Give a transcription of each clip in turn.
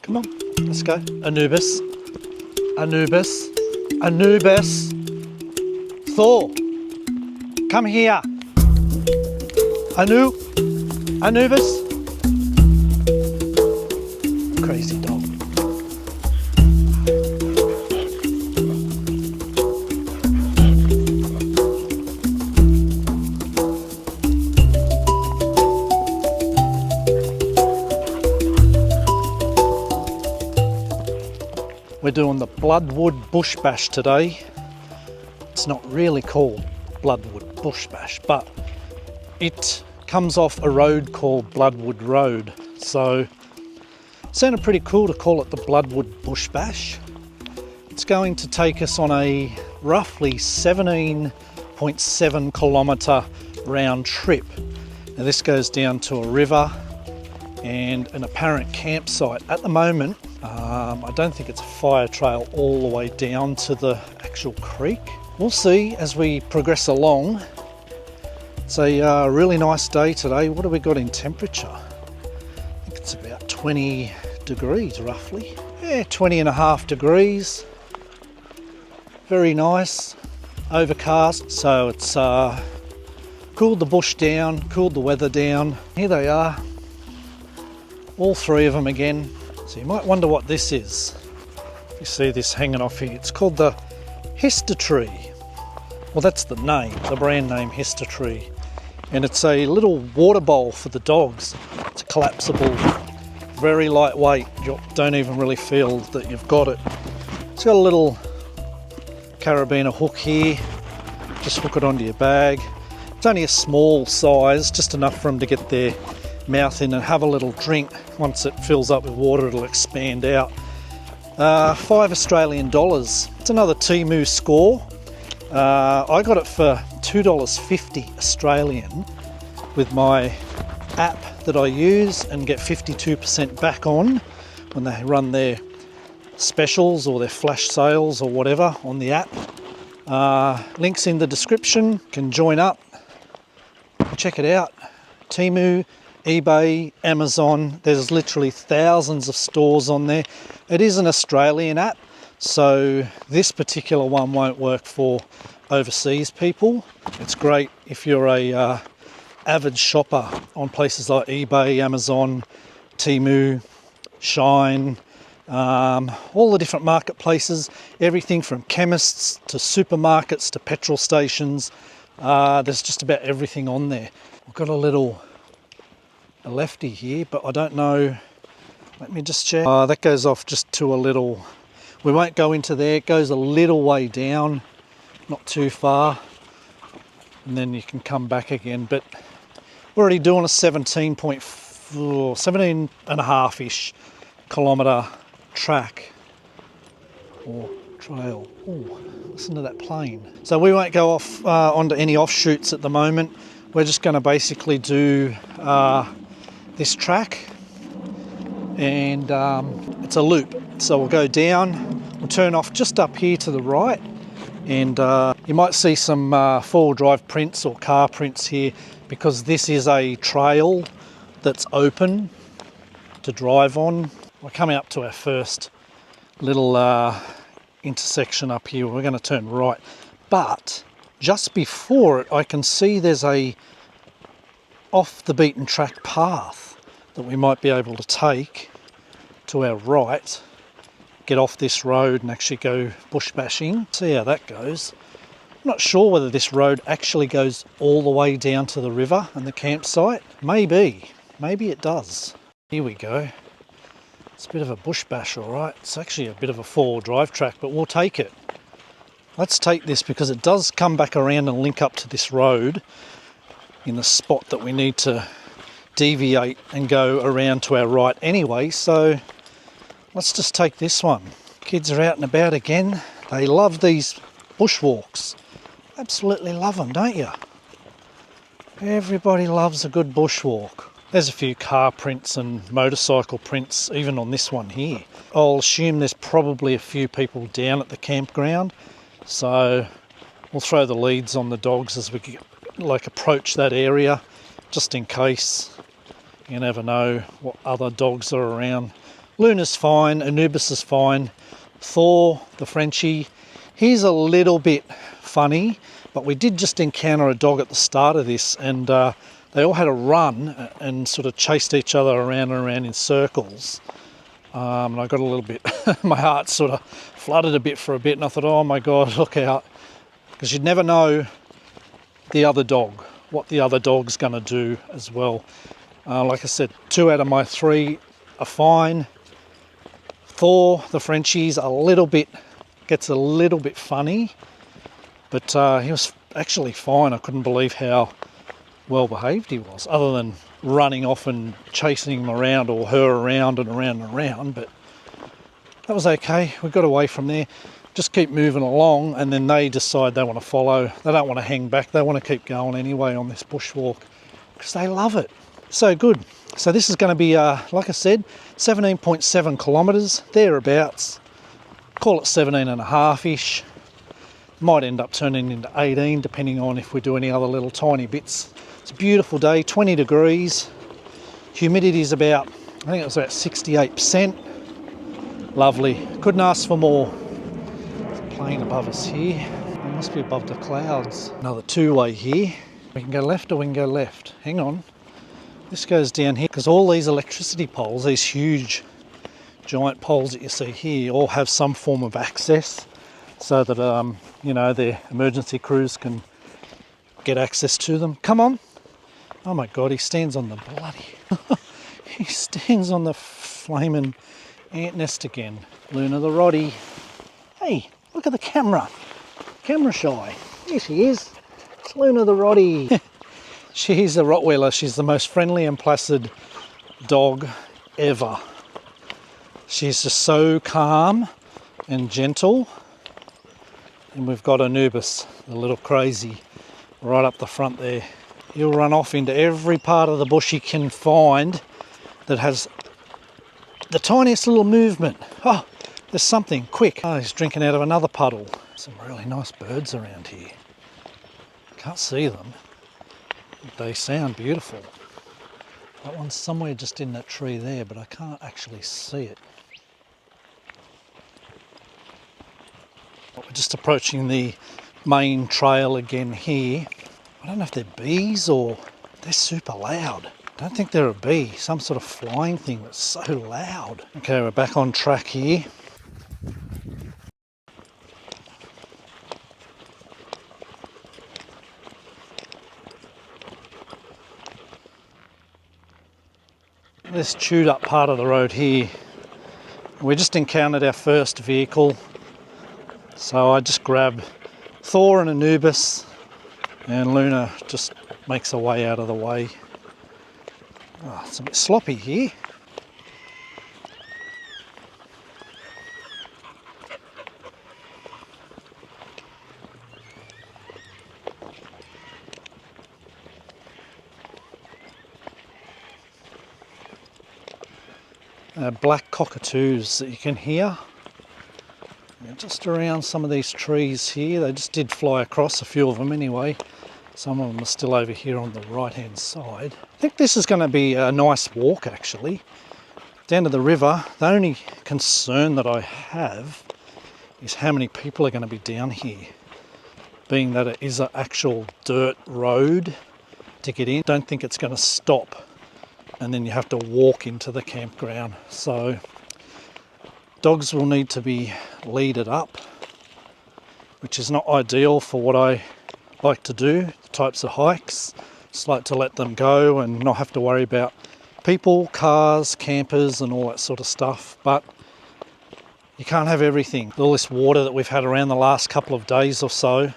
Come on, let's go. Anubis, Anubis, Anubis. Thor, come here. Anubis. Crazy dog. We're doing the Bloodwood Bush Bash today. It's not really called Bloodwood Bush Bash, but it comes off a road called Bloodwood Road. So it sounded pretty cool to call it the Bloodwood Bush Bash. It's going to take us on a roughly 17.7 kilometre round trip. Now this goes down to a river and an apparent campsite. At the moment, I don't think it's a fire trail all the way down to the actual creek. We'll see as we progress along. It's a really nice day today. What have we got in temperature? I think it's about 20 degrees roughly. Yeah, 20.5 degrees. Very nice. Overcast, so it's cooled the bush down, cooled the weather down. Here they are, all three of them again. So you might wonder what this is. If you see this hanging off here, it's called the Hista Tree. Well, that's the name, the brand name Hista Tree. And it's a little water bowl for the dogs. It's collapsible, very lightweight. You don't even really feel that you've got it. It's got a little carabiner hook here. Just hook it onto your bag. It's only a small size, just enough for them to get their mouth in and have a little drink. Once it fills up with water, it'll expand out. $5 Australian. It's another Temu score. I got it for $2.50 Australian with my app that I use and get 52% back on when they run their specials or their flash sales or whatever on the app. Links in the description. Can join up, check it out. Temu, eBay, Amazon, there's literally thousands of stores on there. It is an Australian app, so this particular one won't work for overseas people. It's great if you're a avid shopper on places like eBay, Amazon, Temu, Shine, all the different marketplaces, everything from chemists to supermarkets to petrol stations. There's just about everything on there. I've got a lefty here, but I don't know. Let me just check. That goes off just to a little, we won't go into there. It goes a little way down, not too far, and then you can come back again. But we're already doing a 17.5-ish kilometre track or trail. Oh, listen to that plane. So we won't go off onto any offshoots at the moment. We're just going to basically do this track, and it's a loop. So we'll go down, we'll turn off just up here to the right, and you might see some four-wheel drive prints or car prints here because this is a trail that's open to drive on. We're coming up to our first little intersection up here. We're going to turn right, but just before it I can see there's a off the beaten track path that we might be able to take to our right, get off this road and actually go bush bashing. See how that goes. I'm not sure whether this road actually goes all the way down to the river and the campsite. Maybe it does. Here we go. It's a bit of a bush bash, all right. It's actually a bit of a four-wheel drive track, but we'll take it. Let's take this because it does come back around and link up to this road in the spot that we need to deviate and go around to our right anyway. So let's just take this one. Kids are out and about again. They love these bushwalks. Absolutely love them, don't you? Everybody loves a good bushwalk. There's a few car prints and motorcycle prints even on this one here. I'll assume there's probably a few people down at the campground, so we'll throw the leads on the dogs as we approach that area, just in case. You never know what other dogs are around Luna's fine, Anubis is fine. Thor, the Frenchie, he's a little bit funny, but we did just encounter a dog at the start of this, and they all had a run and sort of chased each other around and around in circles. And I got a little bit, my heart sort of flooded a bit for a bit, and I thought, oh my God, look out. Because you'd never know the other dog, what the other dog's going to do as well. Like I said, 2 out of my 3 are fine. Thor, the Frenchies, gets a little bit funny, but he was actually fine. I couldn't believe how well behaved he was, other than running off and chasing him around, or her around and around and around, but that was okay. We got away from there. Just keep moving along, and then they decide they want to follow. They don't want to hang back. They want to keep going anyway on this bushwalk because they love it. So good. So this is going to be, like I said, 17.7 kilometres, thereabouts. Call it 17.5-ish. Might end up turning into 18, depending on if we do any other little tiny bits. It's a beautiful day, 20 degrees. Humidity is about, I think it was about 68%. Lovely. Couldn't ask for more. There's a plane above us here. It must be above the clouds. Another two-way here. We can go left or we can go left. Hang on. This goes down here because all these electricity poles, these huge giant poles that you see here, all have some form of access so that, you know, their emergency crews can get access to them. Come on. Oh my God, he stands on the bloody... he stands on the flaming ant nest again. Luna the Roddy. Hey, look at the camera. Camera shy. There she is. It's Luna the Roddy. She's a Rottweiler. She's the most friendly and placid dog ever. She's just so calm and gentle. And we've got Anubis, the little crazy, right up the front there. He'll run off into every part of the bush he can find that has the tiniest little movement. Oh, there's something, quick. Oh, he's drinking out of another puddle. Some really nice birds around here. Can't see them. They sound beautiful. That one's somewhere just in that tree there, but I can't actually see it. We're just approaching the main trail again here. I don't know if they're bees or they're super loud. I don't think they're a bee, some sort of flying thing that's so loud. Okay, we're back on track here. This chewed up part of the road here, we just encountered our first vehicle, so I just grabbed Thor and Anubis, and Luna just makes her way out of the way. Oh, it's a bit sloppy here. Black cockatoos that you can hear. They're just around some of these trees here. They just did fly across, a few of them anyway. Some of them are still over here on the right hand side. I think this is going to be a nice walk actually. Down to the river. The only concern that I have is how many people are going to be down here. Being that it is an actual dirt road to get in. Don't think it's going to stop and then you have to walk into the campground. So dogs will need to be leaded up, which is not ideal for what I like to do, the types of hikes. Just like to let them go and not have to worry about people, cars, campers and all that sort of stuff. But you can't have everything. All this water that we've had around the last couple of days or so,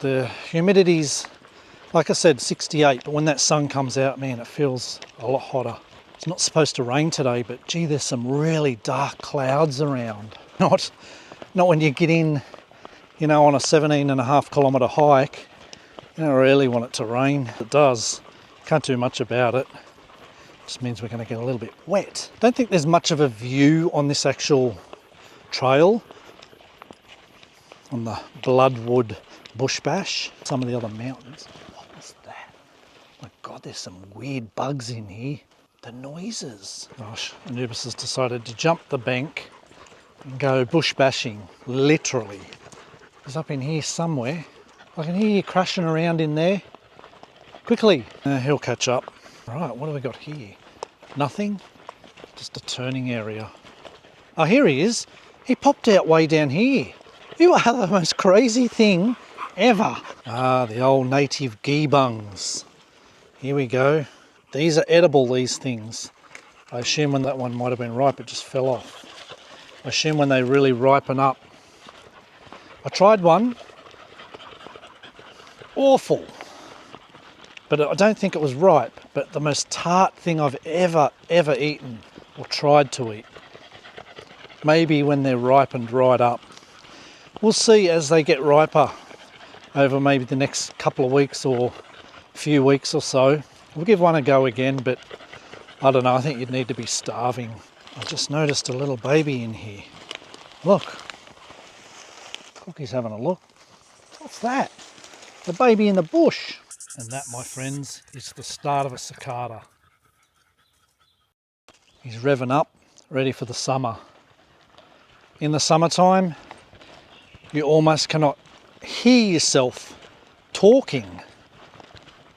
the humidity's, like I said, 68, but when that sun comes out, man, it feels a lot hotter. It's not supposed to rain today, but gee, there's some really dark clouds around. Not when you get in, you know, on a 17.5 kilometre hike. You don't really want it to rain. It does. Can't do much about it. Just means we're going to get a little bit wet. Don't think there's much of a view on this actual trail, on the Bloodwood Bush Bash. Some of the other mountains. What was that? My God, there's some weird bugs in here. the noises. Gosh, Anubis has decided to jump the bank and go bush bashing, literally. He's up in here somewhere. I can hear you crashing around in there. Quickly. He'll catch up. Right, what have we got here? Nothing. Just a turning area. Oh, here he is. He popped out way down here. You are the most crazy thing ever. Ah, the old native Geebungs. Here we go. These are edible, these things. I assume when that one might have been ripe, it just fell off. I assume when they really ripen up. I tried one. Awful. But I don't think it was ripe, but the most tart thing I've ever eaten or tried to eat. Maybe when they're ripened right up. We'll see as they get riper over maybe the next couple of weeks or few weeks or so. We'll give one a go again, but I don't know, I think you'd need to be starving. I just noticed a little baby in here. Look. Cookie's having a look. What's that? The baby in the bush. And that, my friends, is the start of a cicada. He's revving up, ready for the summer. In the summertime, you almost cannot hear yourself talking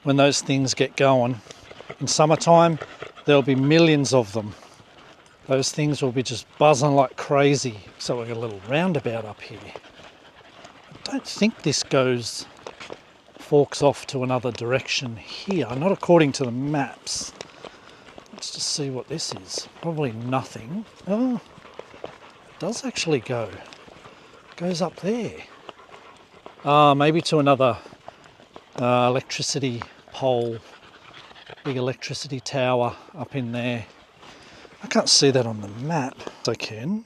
when those things get going. In summertime, there'll be millions of them. Those things will be just buzzing like crazy. So we've got a little roundabout up here. I don't think this forks off to another direction here, not according to the maps. Let's just see what this is. Probably nothing. Oh, it does actually go. It goes up there. Maybe to another electricity pole, big electricity tower up in there. I can't see that on the map. I can.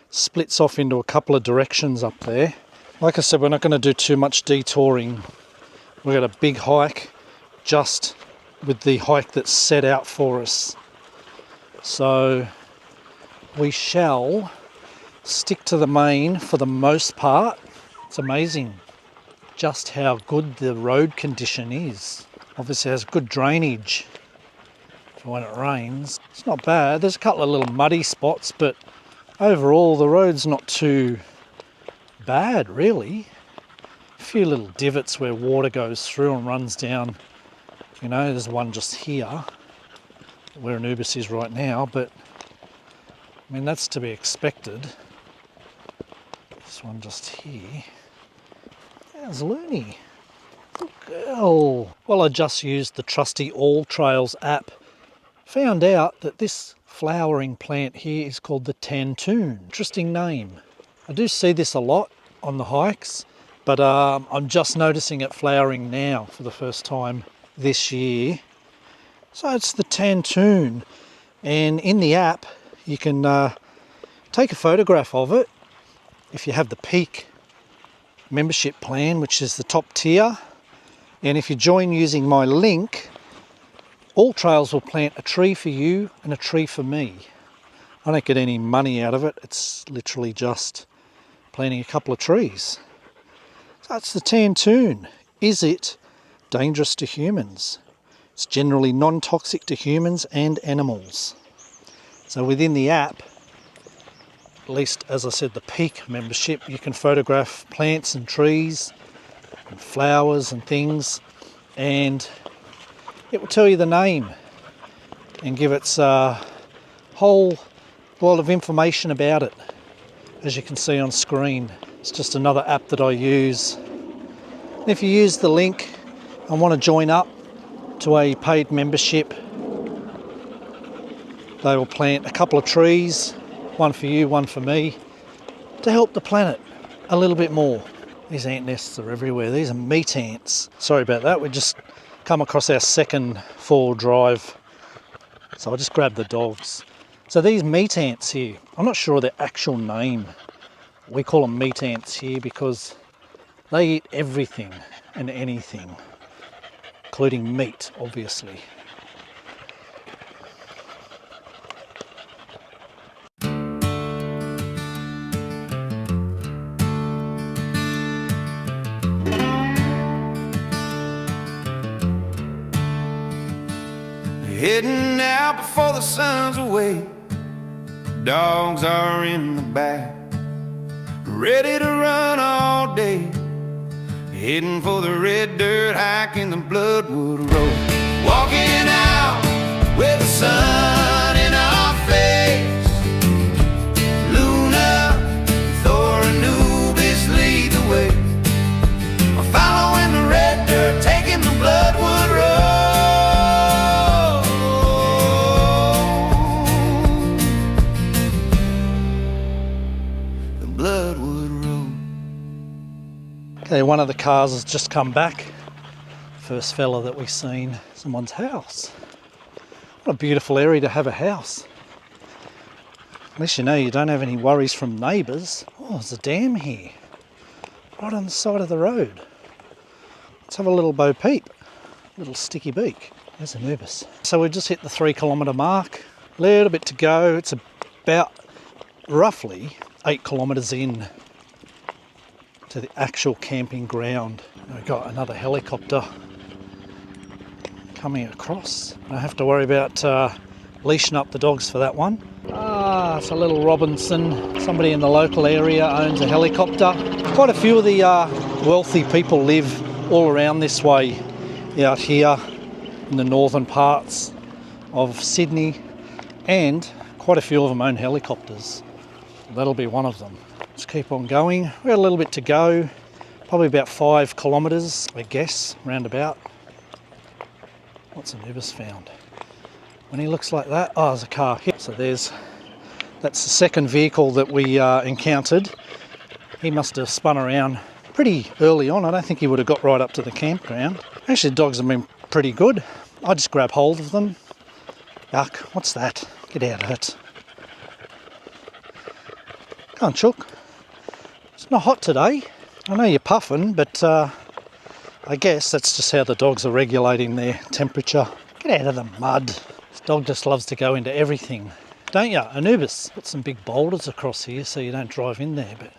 Splits off into a couple of directions up there. Like I said, we're not going to do too much detouring. We've got a big hike just with the hike that's set out for us. So we shall stick to the main for the most part. It's amazing just how good the road condition is. Obviously it has good drainage for when it rains. It's not bad. There's a couple of little muddy spots, but overall the road's not too bad, really. A few little divots where water goes through and runs down. You know, there's one just here where Anubis is right now, but I mean, that's to be expected. This one just here. There's Looney. Good girl. Well, I just used the trusty AllTrails app. Found out that this flowering plant here is called the Tantoon. Interesting name. I do see this a lot on the hikes, but I'm just noticing it flowering now for the first time this year. So it's the Tantoon, and in the app you can take a photograph of it if you have the Peak membership plan, which is the top tier, and if you join using my link, AllTrails will plant a tree for you and a tree for me. I don't get any money out of it, it's literally just planting a couple of trees. So that's the Tantoon. Is it dangerous to humans? It's generally non-toxic to humans and animals. So within the app, at least as I said, the Peak membership, you can photograph plants and trees and flowers and things, and it will tell you the name and give its whole lot of information about it. As you can see on screen, it's just another app that I use. If you use the link and want to join up to a paid membership, they will plant a couple of trees, one for you, one for me, to help the planet a little bit more. These ant nests are everywhere. These are meat ants. Sorry about that, we just come across our second 4-wheel drive, so I just grabbed the dogs. So these meat ants here, I'm not sure their actual name. We call them meat ants here because they eat everything and anything, including meat, obviously. Heading out before the sun's away. Dogs are in the back, ready to run all day. Heading for the red dirt hike in the Bloodwood Road. Walking out with the sun in our face. Luna, Thor, Anubis lead the way. We're following the red dirt, taking the Bloodwood Road. The Bloodwood Road. Okay, one of the cars has just come back. First fella that we've seen someone's house. What a beautiful area to have a house. At least you know you don't have any worries from neighbours. Oh, there's a dam here, right on the side of the road. Let's have a little bo peep. Little sticky beak. There's Anubis. So we've just hit the 3 kilometre mark. A little bit to go. It's about roughly 8 kilometres in to the actual camping ground. We've got another helicopter coming across. I don't have to worry about leashing up the dogs for that one. Ah, it's a little Robinson. Somebody in the local area owns a helicopter. Quite a few of the wealthy people live all around this way, out here in the northern parts of Sydney, and quite a few of them own helicopters. That'll be one of them. Let's keep on going. We've got a little bit to go, probably about 5 kilometres, I guess, roundabout. What's Anubis found? When he looks like that, oh, there's a car here. So that's the second vehicle that we encountered. He must have spun around pretty early on. I don't think he would have got right up to the campground. Actually, the dogs have been pretty good. I just grab hold of them. Yuck, what's that? Get out of it. Come on, Chook. It's not hot today. I know you're puffing, but I guess that's just how the dogs are regulating their temperature. Get out of the mud. This dog just loves to go into everything. Don't you, Anubis? Put some big boulders across here so you don't drive in there, but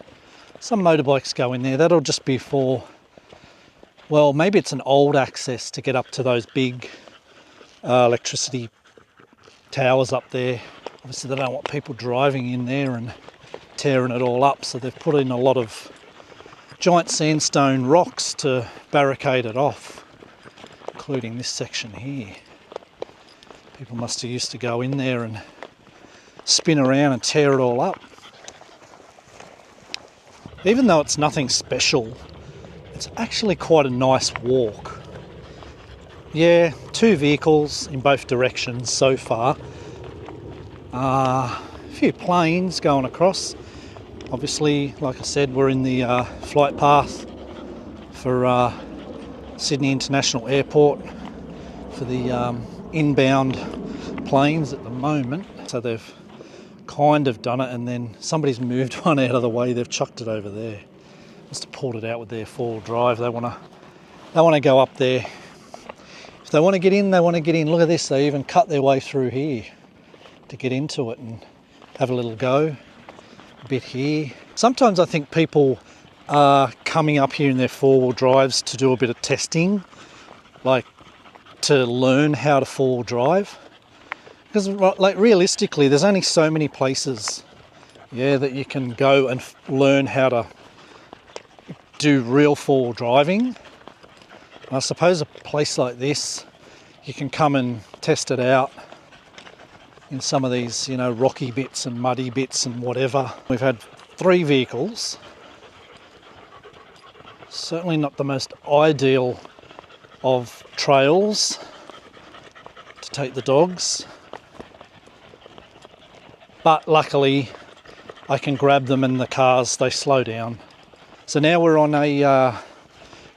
some motorbikes go in there. That'll just be for, well, maybe it's an old access to get up to those big electricity towers up there. Obviously they don't want people driving in there and tearing it all up, so they've put in a lot of giant sandstone rocks to barricade it off, including this section here. People must have used to go in there and spin around and tear it all up. Even though it's nothing special, it's actually quite a nice walk. Yeah, 2 vehicles in both directions so far. A few planes going across. Obviously, like I said, we're in the flight path for Sydney International Airport for the inbound planes at the moment. So they've kind of done it, and then somebody's moved one out of the way. They've chucked it over there. Must have pulled it out with their 4-wheel drive. They want to go up there. If they want to get in, they want to get in. Look at this. They even cut their way through here to get into it and have a little go. A bit here. Sometimes I think people are coming up here in their 4-wheel drives to do a bit of testing, like to learn how to 4-wheel drive. Because like realistically, there's only so many places, that you can go and learn how to do real 4-wheel driving. And I suppose a place like this, you can come and test it out in some of these, rocky bits and muddy bits and whatever. We've had 3 vehicles. Certainly not the most ideal of trails to take the dogs. But luckily, I can grab them in the cars, they slow down. So now we're on a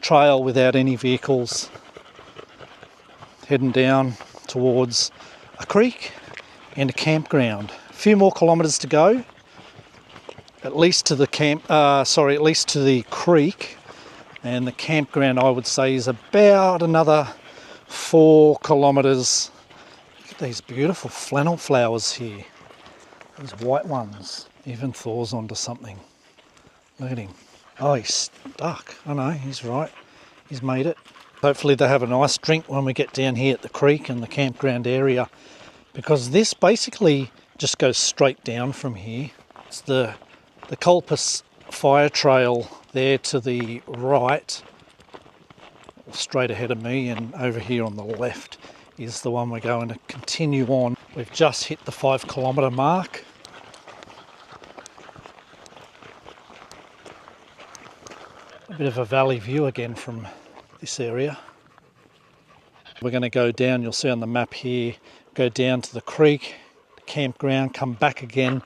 trail without any vehicles, heading down towards a creek and a campground. A few more kilometres to go, at least to the creek, and the campground I would say is about another 4 kilometres. Look at these beautiful flannel flowers here, these white ones. Even Thor's onto something. Look at him. Oh, he's stuck. I know, he's right. He's made it. Hopefully they have a nice drink when we get down here at the creek and the campground area, because this basically just goes straight down from here. It's the Culpus fire trail there to the right, straight ahead of me, and over here on the left is the one we're going to continue on. We've just hit the 5 kilometre mark. A bit of a valley view again from this area. We're going to go down, you'll see on the map here, go down to the creek, the campground, come back again,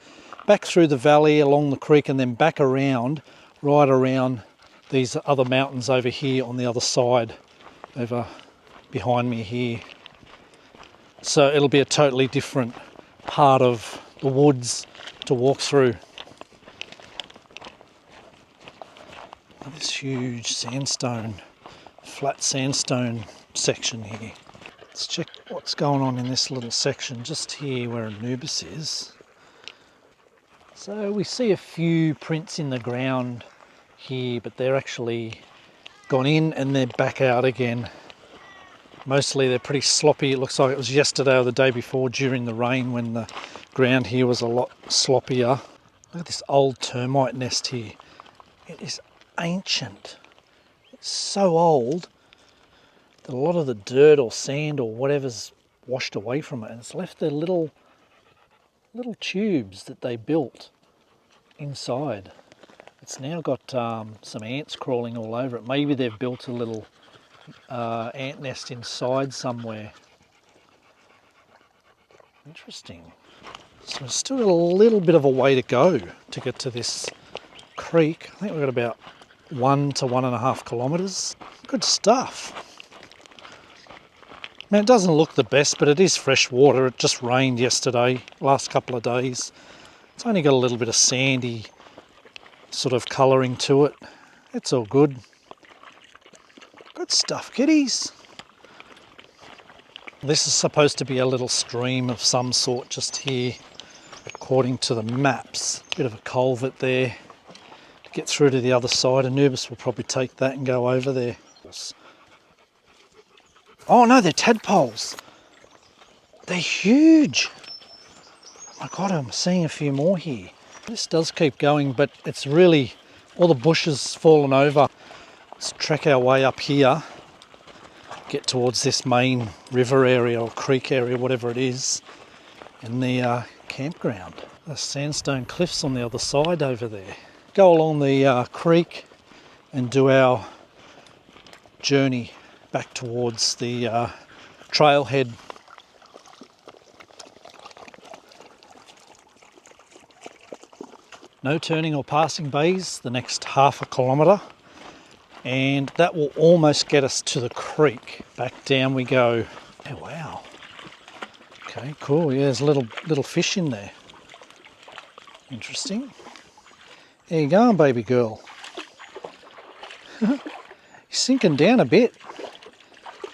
back through the valley along the creek, and then back around, right around these other mountains over here on the other side, over behind me here. So it'll be a totally different part of the woods to walk through. This huge sandstone, flat sandstone section here. Let's check what's going on in this little section just here where Anubis is. So we see a few prints in the ground here, but they're actually gone in and they're back out again. Mostly they're pretty sloppy. It looks like it was yesterday or the day before during the rain when the ground here was a lot sloppier. Look at this old termite nest here. It is ancient. It's so old that a lot of the dirt or sand or whatever's washed away from it, and it's left their little tubes that they built inside. It's now got some ants crawling all over it. Maybe they've built a little ant nest inside somewhere. Interesting. So we've still got a little bit of a way to go to get to this creek. I think we've got about 1 to 1.5 kilometres. Good stuff. Now, it doesn't look the best, but it is fresh water. It just rained yesterday, last couple of days. It's only got a little bit of sandy sort of colouring to it. It's all good. Good stuff, kiddies. This is supposed to be a little stream of some sort just here, according to the maps. Bit of a culvert there to get through to the other side. Anubis will probably take that and go over there. Oh no, they're tadpoles. They're huge. Oh my God, I'm seeing a few more here. This does keep going, but it's really, all the bushes fallen over. Let's trek our way up here, get towards this main river area or creek area, whatever it is, and the campground. The sandstone cliffs on the other side over there. Go along the creek and do our journey back towards the trailhead. No turning or passing bays the next 1/2 kilometre, and that will almost get us to the creek. Back down we go. Oh wow. Okay, cool. Yeah, there's a little fish in there. Interesting. There you go, baby girl. You're sinking down a bit.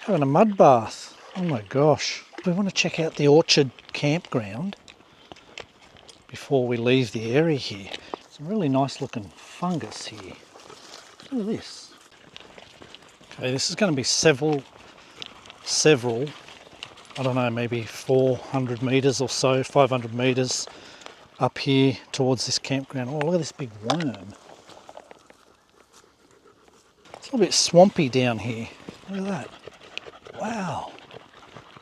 Having a mud bath. Oh my gosh. We want to check out the Orchard campground before we leave the area here. Some really nice looking fungus here. Look at this. Okay, this is going to be several, I don't know, maybe 400 metres or so, 500 metres up here towards this campground. Oh, look at this big worm. It's a little bit swampy down here. Look at that. Wow,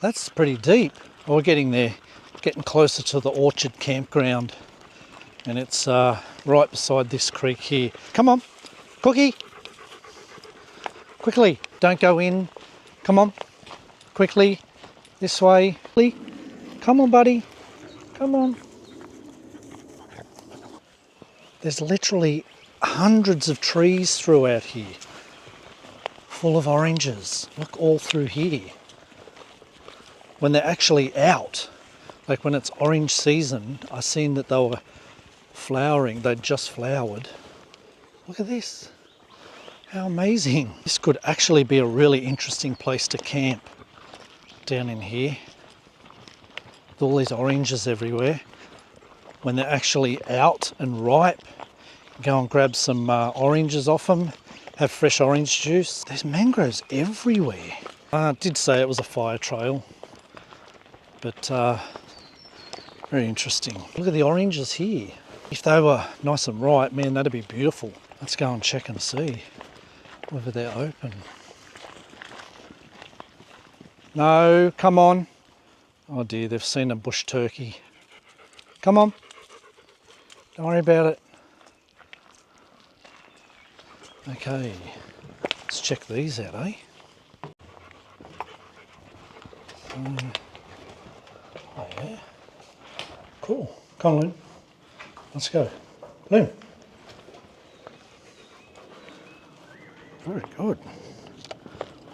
that's pretty deep. Well, we're getting there, getting closer to the Orchard campground, and it's right beside this creek here. Come on, Cookie. Quickly, don't go in. Come on, quickly, this way. Come on, buddy, come on. There's literally hundreds of trees throughout here, full of oranges. Look all through here. When they're actually out, like when it's orange season, I seen that they were flowering. They'd just flowered. Look at this. How amazing. This could actually be a really interesting place to camp down in here. With all these oranges everywhere. When they're actually out and ripe, go and grab some oranges off them, have fresh orange juice. There's mangroves everywhere. I did say it was a fire trail, but very interesting. Look at the oranges here. If they were nice and ripe, man, that'd be beautiful. Let's go and check and see whether they're open. No, come on. Oh dear, they've seen a bush turkey. Come on. Don't worry about it. Okay, let's check these out, eh? Oh yeah. Cool. Come on, Loon. Let's go. Loon. Very good.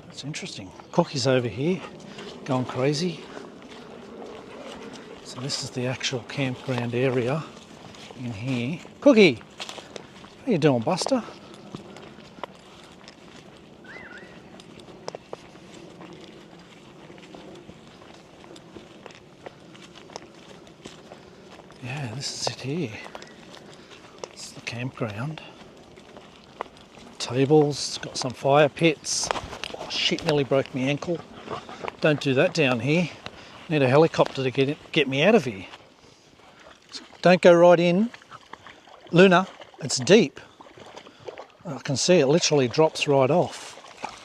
That's interesting. Cookie's over here, going crazy. So this is the actual campground area in here. Cookie! How you doing, Buster? Yeah, this is it here. It's the campground. Tables, it's got some fire pits. Oh shit, nearly broke my ankle. Don't do that down here. Need a helicopter to get me out of here. Don't go right in. Luna, it's deep. I can see it literally drops right off.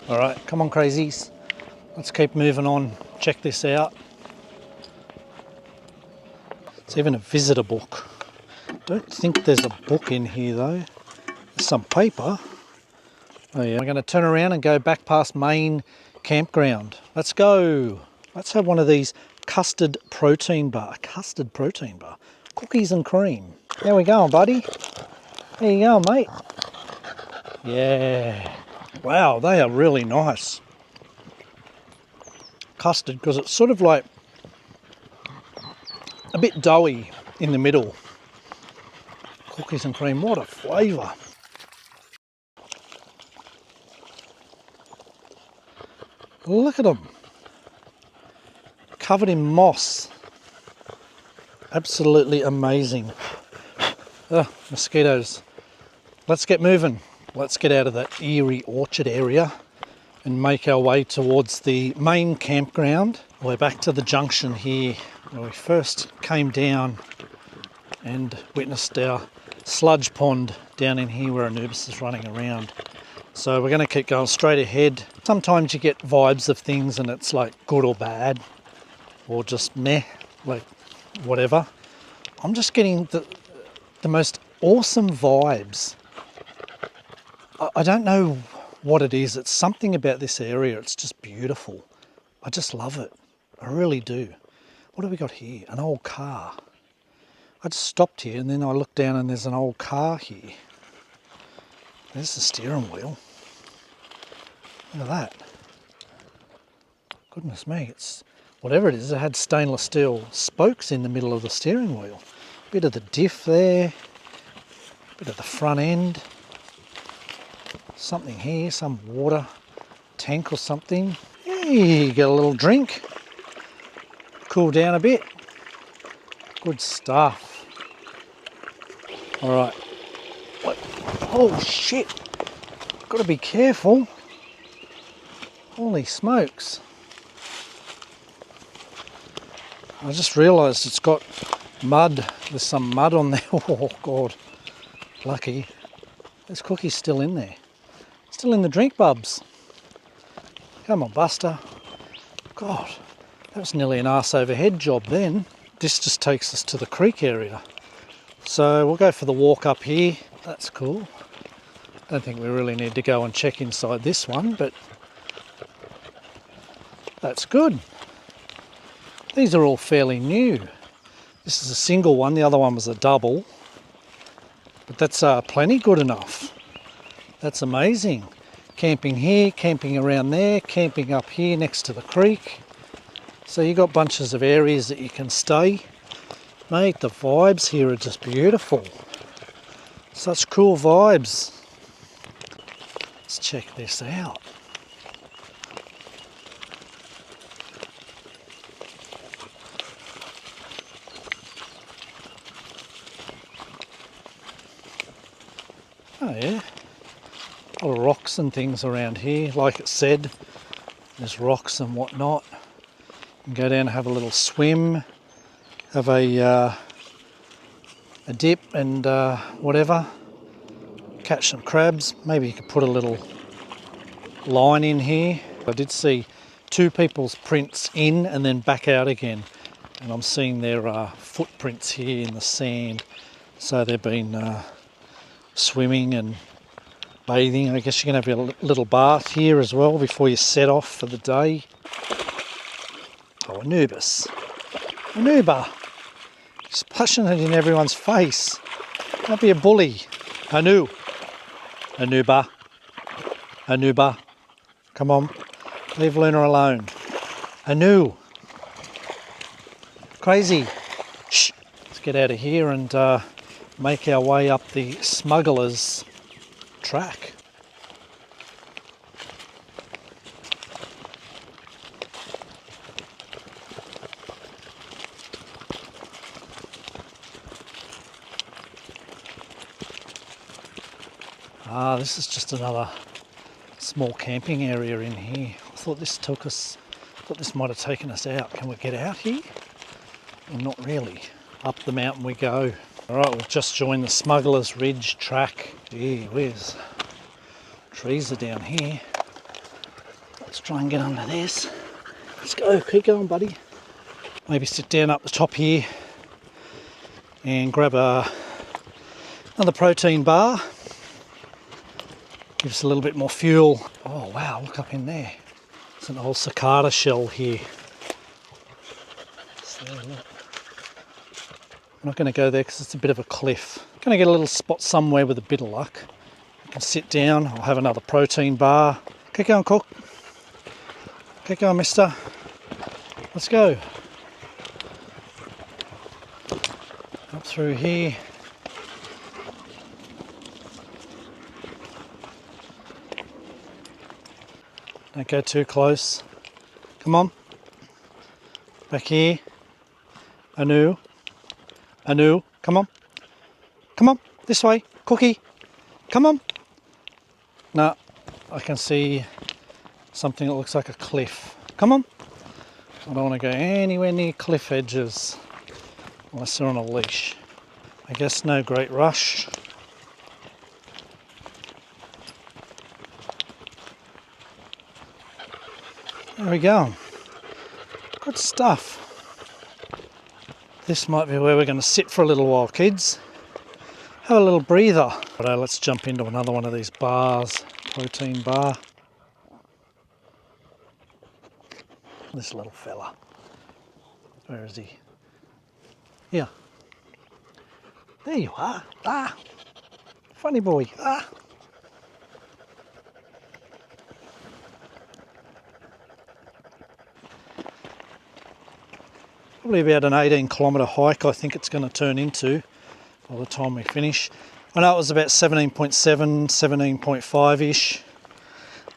All right, come on crazies. Let's keep moving on. Check this out. It's even a visitor book. Don't think there's a book in here though. There's some paper. Oh yeah, we're going to turn around and go back past main campground. Let's go. Let's have one of these custard protein bar. Custard protein bar. Cookies and cream. How we going, buddy? How you going, mate? Yeah. Wow, they are really nice. Custard, because it's sort of like a bit doughy in the middle. Cookies and cream, what a flavour. Look at them. Covered in moss. Absolutely amazing. Oh, mosquitoes. Let's get moving. Let's get out of that Eerie orchard area and make our way towards the main campground. We're back to the junction here where we first came down and witnessed our sludge pond down in here where Anubis is running around. So we're going to keep going straight ahead. Sometimes you get vibes of things and it's like good or bad or just meh, like whatever. I'm just getting the most awesome vibes. I don't know what it is. It's something about this area. It's just beautiful. I just love it. I really do. What have we got here? An old car. I just stopped here and then I looked down and there's an old car here. There's the steering wheel. Look at that. Goodness me, it's whatever it is, it had stainless steel spokes in the middle of the steering wheel. Bit of the diff there, bit of the front end. Something here, some water tank or something. Hey, get a little drink. Cool down a bit. Good stuff. All right. What? Oh shit. Got to be careful. Holy smokes. I just realised it's got mud. There's some mud on there. Oh God. Lucky. This cookie's still in there. Still in the drink, bubs. Come on, Buster. God, that was nearly an arse overhead job then. This just takes us to the creek area. So we'll go for the walk up here. That's cool. Don't think we really need to go and check inside this one, but that's good. These are all fairly new. This is a single one, the other one was a double. But that's plenty good enough. That's amazing. Camping here, camping around there, camping up here next to the creek. So you've got bunches of areas that you can stay. Mate, the vibes here are just beautiful. Such cool vibes. Let's check this out. Oh yeah. A lot of rocks and things around here. Like it said, there's rocks and whatnot. You can go down and have a little swim, have a dip and whatever. Catch some crabs. Maybe you could put a little line in here. I did see two people's prints in and then back out again, and I'm seeing their footprints here in the sand, so they've been swimming and bathing. I guess you can have a little bath here as well before you set off for the day. Oh, Anubis. Anuba. Splashing it in everyone's face. Don't be a bully. Anu. Anuba. Anuba. Come on. Leave Luna alone. Anu. Crazy. Shh. Let's get out of here and make our way up the Smugglers track. This is just another small camping area in here. I thought this might have taken us out. Can we get out here? Well, not really. Up the mountain we go. Alright, we've just joined the Smugglers Ridge track. Gee whiz. Trees are down here. Let's try and get under this. Let's go, keep going, buddy. Maybe sit down up the top here and grab another protein bar. Gives us a little bit more fuel. Oh wow, look up in there. It's an old cicada shell here. So, look. I'm not going to go there because it's a bit of a cliff. I'm going to get a little spot somewhere with a bit of luck. I can sit down, I'll have another protein bar. Keep going, Cook. Keep going, mister. Let's go. Up through here. Don't go too close. Come on. Back here. Anu. Anu. Come on. Come on. This way. Cookie. Come on. No. I can see something that looks like a cliff. Come on. I don't want to go anywhere near cliff edges unless they're on a leash. I guess no great rush. There we go. Good stuff. This might be where we're going to sit for a little while, kids. Have a little breather. Righto, let's jump into another one of these bars. Protein bar. This little fella. Where is he? Here. There you are. Ah! Funny boy. Ah! Probably about an 18-kilometre hike I think it's going to turn into by the time we finish. I know it was about 17.7, 17.5-ish.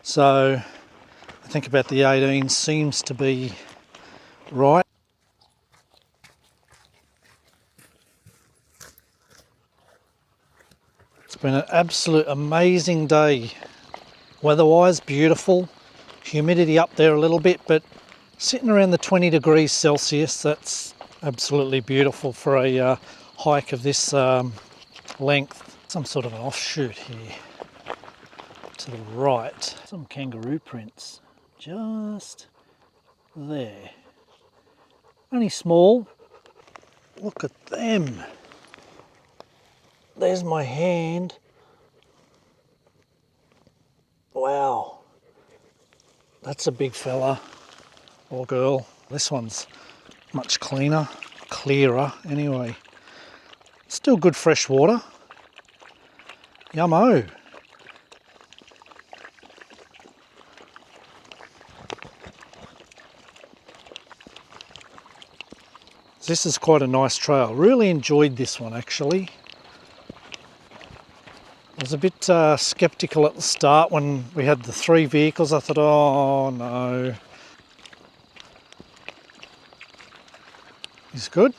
So I think about the 18 seems to be right. It's been an absolute amazing day. Weather-wise, beautiful. Humidity up there a little bit, but sitting around the 20 degrees Celsius, that's absolutely beautiful for a hike of this length. Some sort of an offshoot here. To the right, some kangaroo prints just there. Only small. Look at them. There's my hand. Wow. That's a big fella. Or girl. This one's much cleaner, clearer anyway. Still good fresh water. Yummo. This is quite a nice trail. Really enjoyed this one actually. I was a bit sceptical at the start when we had the 3 vehicles. I thought, oh no. Is good.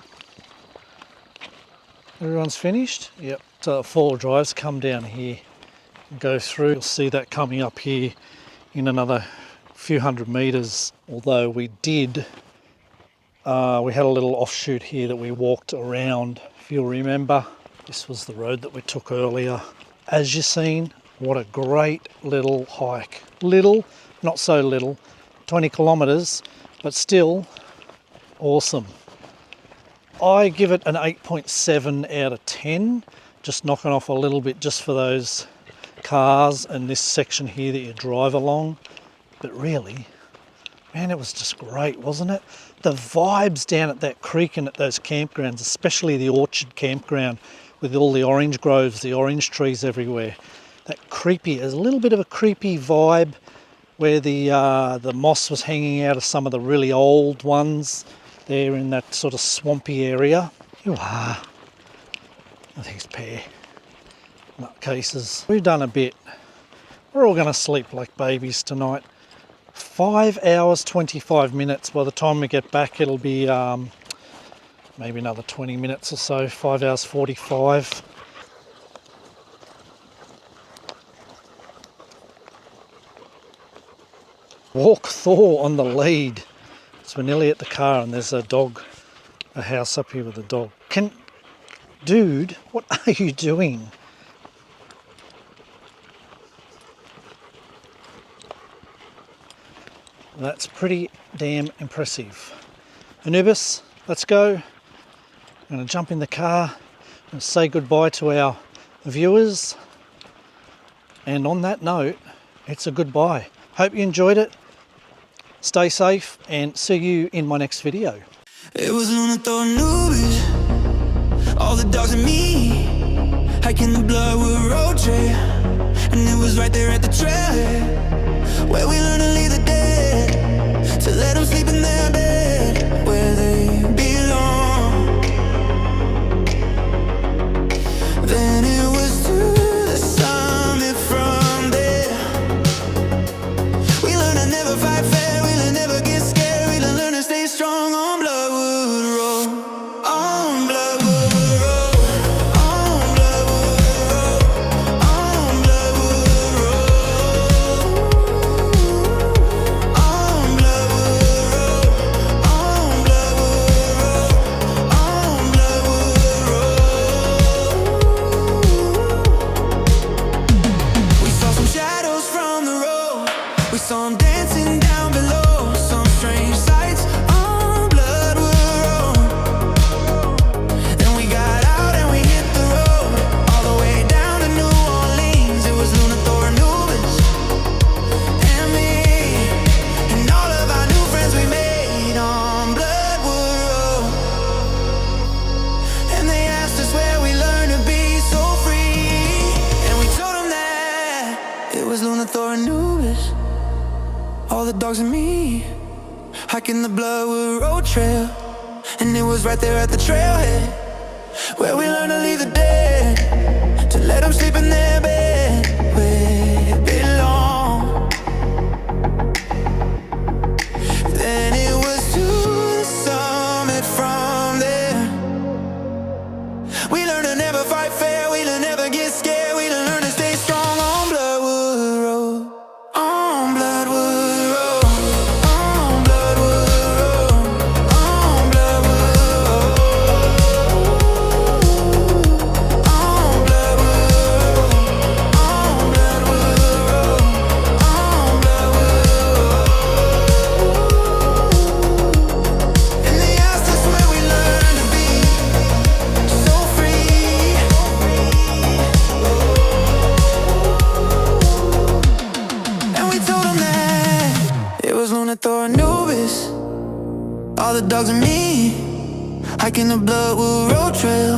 Everyone's finished? Yep. So the 4 drives come down here go through. You'll see that coming up here in another few hundred meters, although we had a little offshoot here that we walked around, if you'll remember. This was the road that we took earlier. As you've seen, what a great little hike. Little, not so little, 20 kilometers, but still awesome. I give it an 8.7 out of 10, just knocking off a little bit just for those cars and this section here that you drive along. But really, man, it was just great, wasn't it? The vibes down at that creek and at those campgrounds, especially the orchard campground with all the orange groves, the orange trees everywhere. That creepy, there's a little bit of a creepy vibe where the moss was hanging out of some of the really old ones there in that sort of swampy area. You are. I think it's pear. Nutcases. We've done a bit. We're all going to sleep like babies tonight. 5 hours 25 minutes. By the time we get back, it'll be maybe another 20 minutes or so. 5 hours 45. Walk Thor on the lead. So we're nearly at the car and there's a dog, a house up here with a dog. Dude, what are you doing? That's pretty damn impressive. Anubis, let's go. I'm going to jump in the car and say goodbye to our viewers. And on that note, it's a goodbye. Hope you enjoyed it. Stay safe and see you in my next video. It was Thor, Anubis, all the dogs and me, hiking the Bloodwood road trail, and it was right there at the trailhead where we learned to leave the dead, to let them sleep in their bed where they belong. Then it was to the summit from there. We learned to never fight fair, we learned never get scared, we learned to stay strong on Bloodwood Road. On Bloodwood Road, on Bloodwood Road, on Bloodwood Road, on Bloodwood Road, on Bloodwood Road, on Bloodwood Road. We saw some shadows from the road, we saw them dancing down below, some strange sights on Bloodwood Road. Then we got out and we hit the road, all the way down to New Orleans. It was Thor, Anubis, and me, and all of our new friends we made on Bloodwood Road. And they asked us where we learned to be so free, and we told them that it was Thor, Anubis, all the dogs and me, hiking the Bloodwood road trail, and it was right there at the trailhead where we learned to leave the dead, to let them sleep in their bed where it belong. Then it was to the summit from there. We learned to never fight fair, we learned never get scared, we learned to stay strong on Bloodwood Road. On Bloodwood Road, on Bloodwood Road, on Bloodwood Road, on Bloodwood Road, on Bloodwood Road, on Bloodwood Road. And they asked us where we learned to be so free. And we told them that it was Thor, Anubis, all the dogs and me, hiking the Bloodwood road trail,